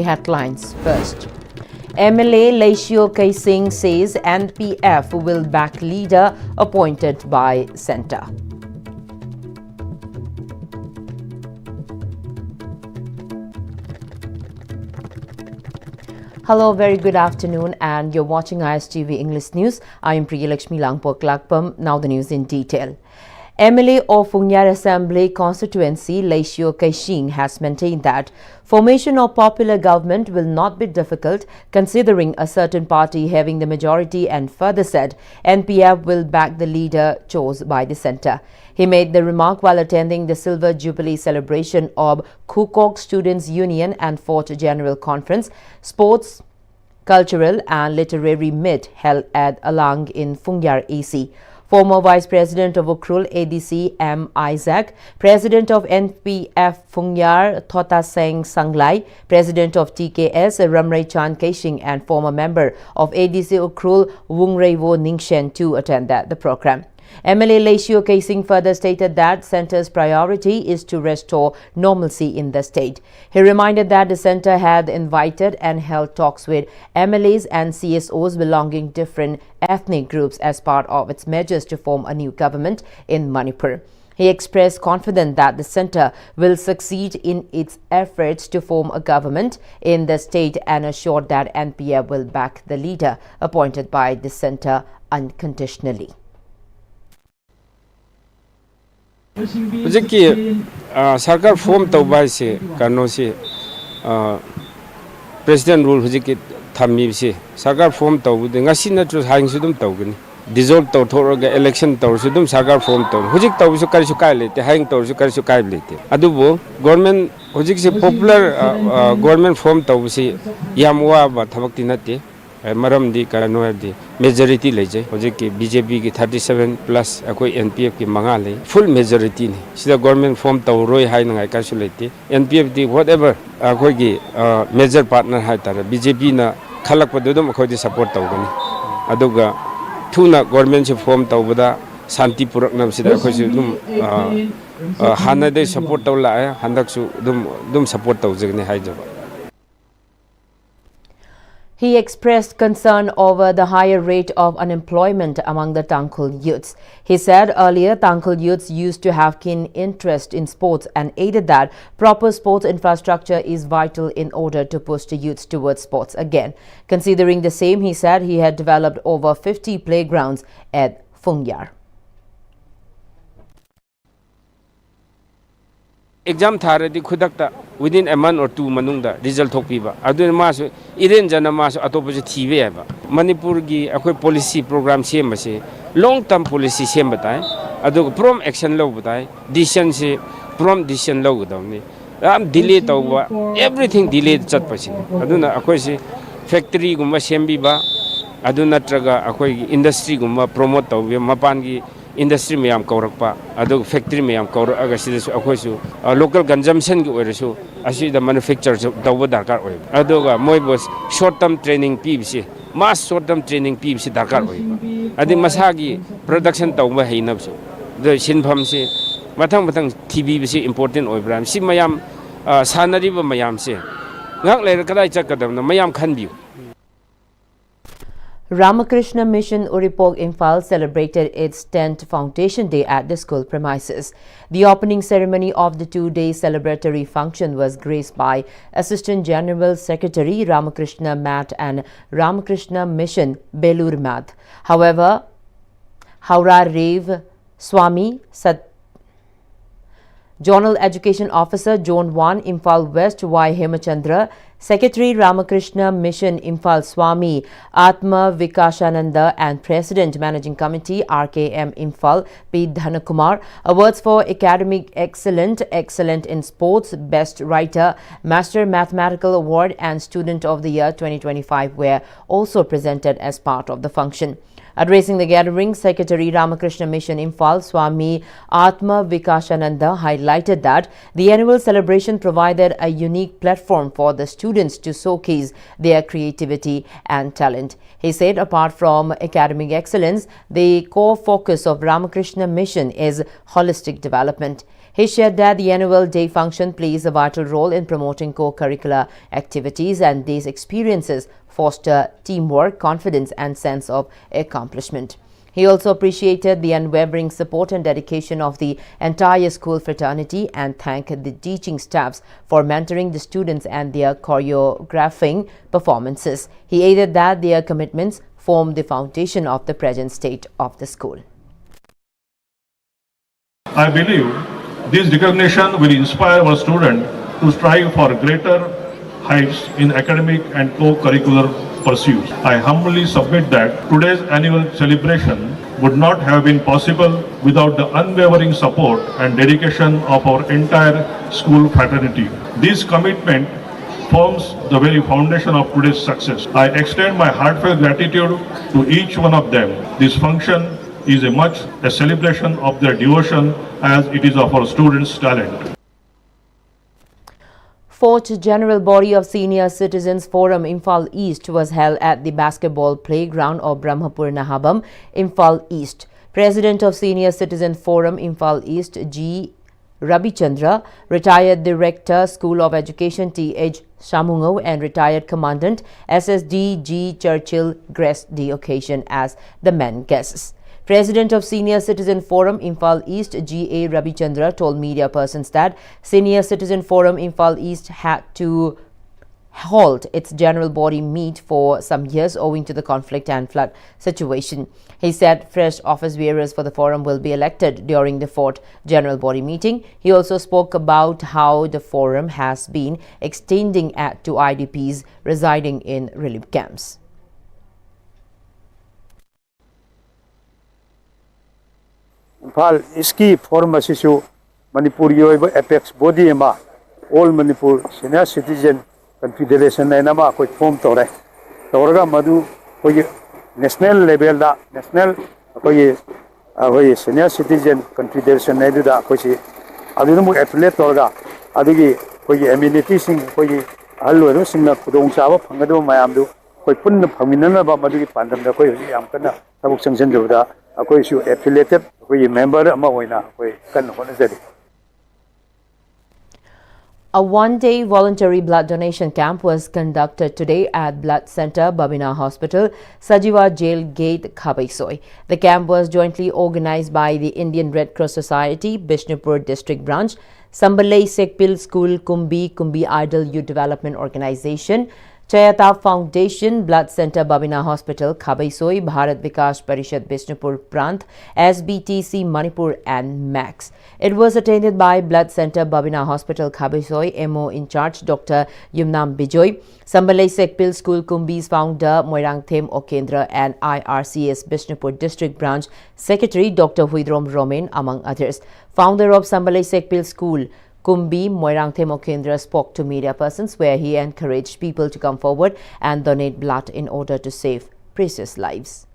headlines first. MLA Laishio Kaising says NPF will back leader appointed by centre. Hello, very good afternoon, and you're watching Istv English News. I am Priyalakshmi Langpok-Lakpam. Now the news in detail. MLA of Fungyar Assembly constituency Laishio Kaising has maintained that formation of popular government will not be difficult considering a certain party having the majority, and further said NPF will back the leader chose by the centre. He made the remark while attending the Silver Jubilee celebration of Khukok Students' Union and 4th General Conference, Sports, Cultural and Literary Meet held at Alang in Fungyar AC. Former Vice President of Ukrul ADC M. Isaac, President of NPF Fungyar Thota Seng Sanglai, President of TKS Ramray Chan Kaising, and former member of ADC Ukrul Wungrevo Ningshen too attended the program. MLA Laishio Kaising further stated that centre's priority is to restore normalcy in the state. He reminded that the centre had invited and held talks with MLAs and CSOs belonging different ethnic groups as part of its measures to form a new government in Manipur. He expressed confidence that the centre will succeed in its efforts to form a government in the state and assured that NPF will back the leader appointed by the centre unconditionally. Hujiki sarkar form tawbai se karno se president rule hujiki thammi se sarkar form tawbu de ngasi na tru haing sudum tawgani dissolve taw thoroga election taw sudum sarkar form taw hujik taw su kari su kai lete haing taw su kari su kai lete adubo government hujik se popular government form taw se yamwa ba thabak tinate maram di karano di majority leje hojiki BJP ki 37 plus akoi NPF ki manga le full majority ni sida government form taw roi hai nangai ka su lete NPF di whatever akoi ki major partner hai tar BJP na khalak pa dodom akoi di support taw gani aduga thuna government se form taw bada santi purak nam sida akoi su dum hana de support taw la handak su dum support taw jegni hai jaba. He expressed concern over the higher rate of unemployment among the Tangkhul youths. He said earlier Tangkhul youths used to have keen interest in sports and aided that proper sports infrastructure is vital in order to push the youths towards sports again. Considering the same, he said he had developed over 50 playgrounds at Fungyar. Exam thare di khudakta within a month or two manungda result thokpiba adun masu iren jana masu atopoje thibe ba Manipur gi akoi policy program sem se long term policy sem batai adu prom action lo batai decision se prom decision lo godamni am delay tawba everything delay chat pasi aduna akoi se factory gumba sembi ba aduna traga akoi industry gumba promote tawbe mapan gi industry mayam kaurakpa adug factory mayam kaurak aga sidasu akhoisu local consumption gi oirasu asida manufacture tawba darkar oi aduga moibos short term training pbc mass short term training pbc darkar oi adi masagi production tawba heinabsu the sinpham se mathang tbc important oi bram si mayam sanari ba mayam se ngak le kadai chakadam na mayam khanbiu. Ramakrishna Mission Uripog Imphal celebrated its 10th Foundation Day at the school premises. The opening ceremony of the two-day celebratory function was graced by Assistant General Secretary Ramakrishna Math and Ramakrishna Mission Belur Math. However, Howrah Rev Swami Zonal Education Officer Zone 1 Imphal West Y Hemachandra, Secretary Ramakrishna Mission Imphal Swami Atma Vikashananda, and President Managing Committee RKM Imphal P. Dhanakumar awards for academic excellent in sports, best writer, Master Mathematical Award and Student of the Year 2025 were also presented as part of the function. Addressing the gathering, Secretary Ramakrishna Mission Imphal Swami Atma Vikashananda highlighted that the annual celebration provided a unique platform for the students to showcase their creativity and talent. He said apart from academic excellence, the core focus of Ramakrishna Mission is holistic development. He shared that the annual day function plays a vital role in promoting co-curricular activities, and these experiences foster teamwork, confidence and sense of accomplishment. He also appreciated the unwavering support and dedication of the entire school fraternity and thanked the teaching staffs for mentoring the students and their choreographing performances. He added that their commitments form the foundation of the present state of the school. I believe this recognition will inspire our students to strive for greater heights in academic and co-curricular pursuits. I humbly submit that today's annual celebration would not have been possible without the unwavering support and dedication of our entire school fraternity. This commitment forms the very foundation of today's success. I extend my heartfelt gratitude to each one of them. This function is a celebration of their devotion as it is of our students' talent. Fourth General Body of Senior Citizens Forum Imphal East was held at the basketball playground of Brahmapur Nahabam, Imphal East. President of Senior Citizen Forum Imphal East, G. Rabichandra, retired Director School of Education T.H. Shamungo and retired Commandant SSD G. Churchill graced the occasion as the main guests. President of Senior Citizen Forum Imphal East, G.A. Rabichandra, told media persons that Senior Citizen Forum Imphal East had to halt its general body meet for some years owing to the conflict and flood situation. He said fresh office bearers for the forum will be elected during the fourth general body meeting. He also spoke about how the forum has been extending to IDPs residing in relief camps. Imphal East forum asisu Manipuri oiba apex body ma all Manipur Senior Citizen Confederation na nama koi form tore toraga madu koi national level da national koi Senior Citizen Confederation na da koi si adu mu affiliate toraga adugi koi amenity sing koi allo sing na khudong chawa phangado mayam du koi punna phaminana ba madu gi pandam da koi yam kana tabuk sanction do da koi su affiliated koi member ama hoina koi kan hona jari. A one-day voluntary blood donation camp was conducted today at Blood Center, Babina Hospital, Sajiwa Jail Gate, Khabaisoi. The camp was jointly organized by the Indian Red Cross Society, Bishnupur District Branch, Sambalai Sekpil School, Kumbi Idol Youth Development Organization, Chayata Foundation, Blood Center, Babina Hospital, Khabaisoi, Bharat Vikas Parishad, Bishnupur Prant, SBTC Manipur and MAX. It was attended by Blood Center, Babina Hospital, Khabaisoi, MO in charge, Dr. Yumnam Bijoy, Sambalai Sekpil School Kumbi's founder, Moirangthem Okendra, and IRCS Bishnupur District Branch Secretary, Dr. Huidrom Romain, among others. Founder of Sambalai Sekpil School, Kumbi Moirangthem Okendra, spoke to media persons where he encouraged people to come forward and donate blood in order to save precious lives.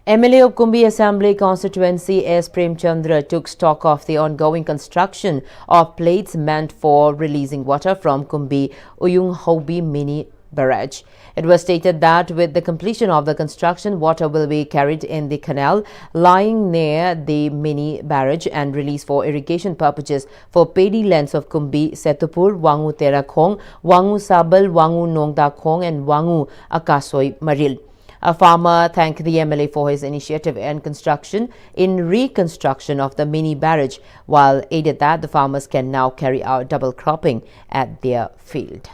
MLA of Kumbi Assembly Constituency S. Premchandra took stock of the ongoing construction of plates meant for releasing water from Kumbi Uyung Hobi Mini Barrage. It was stated that with the completion of the construction, water will be carried in the canal lying near the mini barrage and released for irrigation purposes for paddy lands of Kumbi, Setupur, Wangu Terakhong, Wangu Sabal, Wangu Nongda Khong and Wangu Akasoi Maril. A farmer thanked the MLA for his initiative and reconstruction of the mini barrage, while added that the farmers can now carry out double cropping at their field.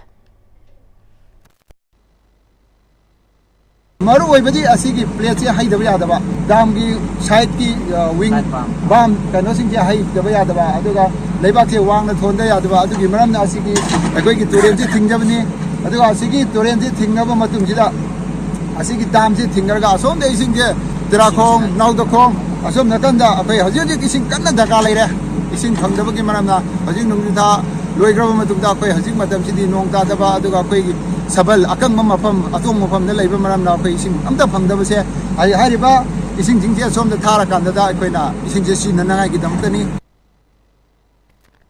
Maru oibadi asigi place hai daba yadaba dam gi side ki wing bam kano sing je hai daba yadaba aduga leibak se wang na thon da yadaba adugi maram na asigi akoi ki toren ji thingjabni aduga asigi toren ji thingnaba matum jida asigi dam ji thinggarga asom de ising je tirakhong naudkhong asom nakanda apai haji ji ising kanna daka leire ising phangdaba ki maram na haji nungju tha loigraba matum da apai haji matam sidi nong ta daba aduga apai sabal akang mafam atong mafam na laiba maram na ko ising amta phangdaba se ai hariba ising jingje som da thara kan da koina ising je sin na ngai gi dam tani.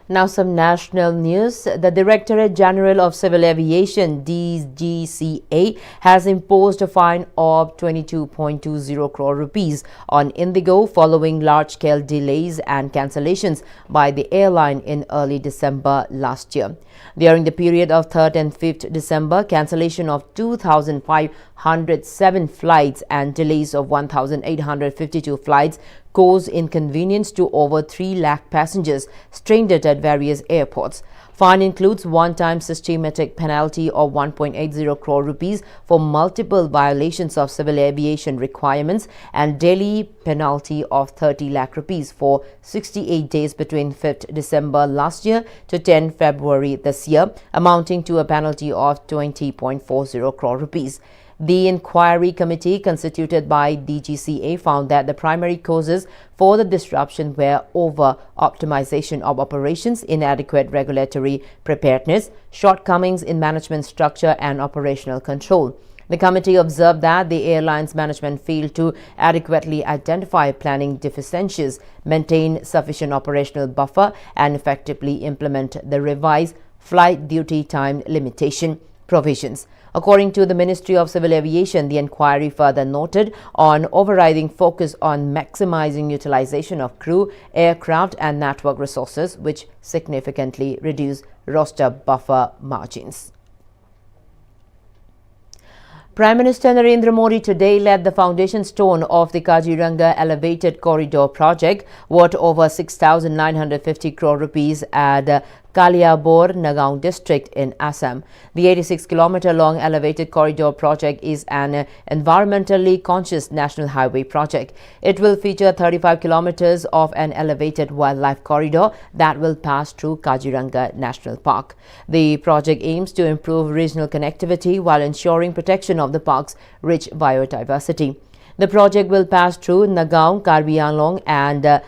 Now some national news. The Directorate General of Civil Aviation, DGCA, has imposed a fine of 22.20 crore rupees on Indigo following large-scale delays and cancellations by the airline in early December last year. During the period of 3rd and 5th December, cancellation of 2,507 flights and delays of 1,852 flights caused inconvenience to over 3 lakh passengers stranded at various airports. Fine includes one-time systematic penalty of 1.80 crore rupees for multiple violations of civil aviation requirements and daily penalty of 30 lakh rupees for 68 days between 5th December last year to 10 February this year, amounting to a penalty of 20.40 crore rupees. The inquiry committee constituted by DGCA found that the primary causes for the disruption were over-optimization of operations, inadequate regulatory preparedness, shortcomings in management structure and operational control. The committee observed that the airline's management failed to adequately identify planning deficiencies, maintain sufficient operational buffer, and effectively implement the revised flight duty time limitation provisions. According to the Ministry of Civil Aviation, the inquiry further noted on overriding focus on maximizing utilization of crew, aircraft and network resources, which significantly reduce roster buffer margins. Prime Minister Narendra Modi today laid the foundation stone of the Kaziranga Elevated Corridor project, worth over 6,950 crore rupees at Kaliabor, Nagaon district in Assam. The 86-kilometer-long elevated corridor project is an environmentally conscious national highway project. It will feature 35 kilometers of an elevated wildlife corridor that will pass through Kaziranga National Park. The project aims to improve regional connectivity while ensuring protection of the park's rich biodiversity. The project will pass through Nagaon, Karbi Anglong and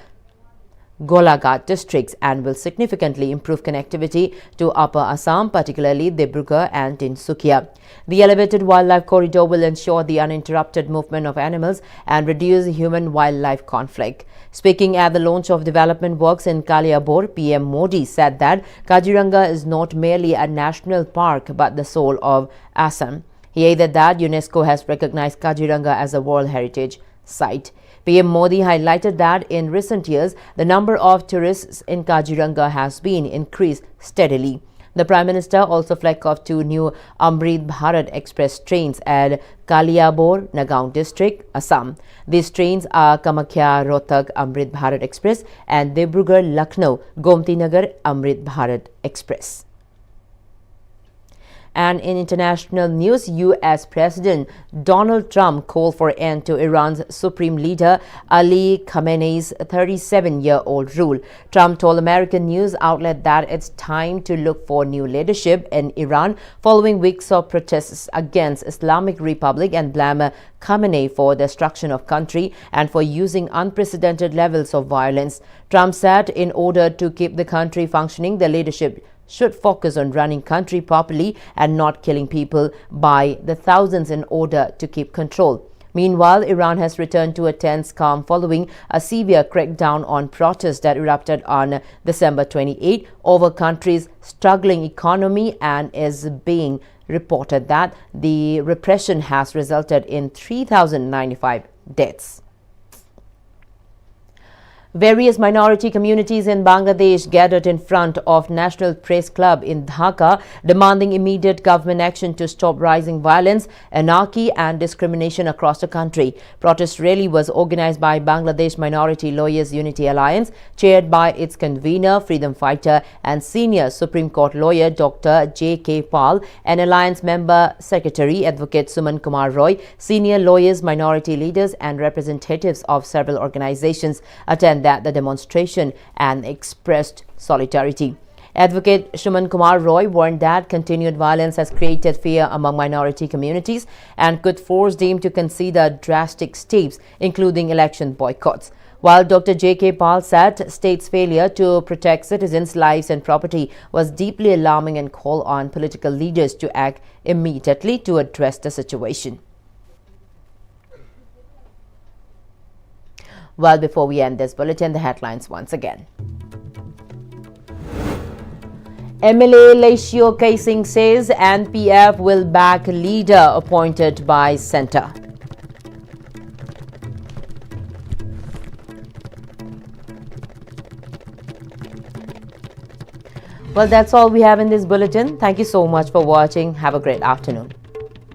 Golaghat districts and will significantly improve connectivity to Upper Assam, particularly Dibrugarh and Tinsukia. The elevated wildlife corridor will ensure the uninterrupted movement of animals and reduce human-wildlife conflict. Speaking at the launch of development works in Kaliabor, PM Modi said that Kaziranga is not merely a national park but the soul of Assam. He added that UNESCO has recognized Kaziranga as a World Heritage Site. PM Modi highlighted that in recent years, the number of tourists in Kaziranga has been increased steadily. The Prime Minister also flagged off 2 new Amrit Bharat Express trains at Kaliabor, Nagaon district, Assam. These trains are Kamakhya Rohtak Amrit Bharat Express and Dibrugarh Lucknow Gomti Nagar Amrit Bharat Express. And in international news, U.S. President Donald Trump called for an end to Iran's supreme leader Ali Khamenei's 37-year-old rule. Trump told American news outlet that it's time to look for new leadership in Iran following weeks of protests against Islamic Republic and blamed Khamenei for destruction of country and for using unprecedented levels of violence. Trump said in order to keep the country functioning, the leadership should focus on running country properly and not killing people by the thousands in order to keep control. Meanwhile, Iran has returned to a tense calm following a severe crackdown on protests that erupted on December 28 over country's struggling economy, and is being reported that the repression has resulted in 3,095 deaths. Various minority communities in Bangladesh gathered in front of National Press Club in Dhaka, demanding immediate government action to stop rising violence, anarchy and discrimination across the country. Protest rally was organized by Bangladesh Minority Lawyers Unity Alliance, chaired by its convener, freedom fighter and senior Supreme Court lawyer Dr. J.K. Pal, and alliance member secretary Advocate Suman Kumar Roy. Senior lawyers, minority leaders and representatives of several organizations attended the demonstration and expressed solidarity. Advocate Suman Kumar Roy warned that continued violence has created fear among minority communities and could force them to consider drastic steps, including election boycotts. While Dr. J.K. Pal said state's failure to protect citizens' lives and property was deeply alarming and called on political leaders to act immediately to address the situation. Well, before we end this bulletin, the headlines once again. MLA Laishio Kaising says NPF will back leader appointed by centre. Well, that's all we have in this bulletin. Thank you so much for watching. Have a great afternoon.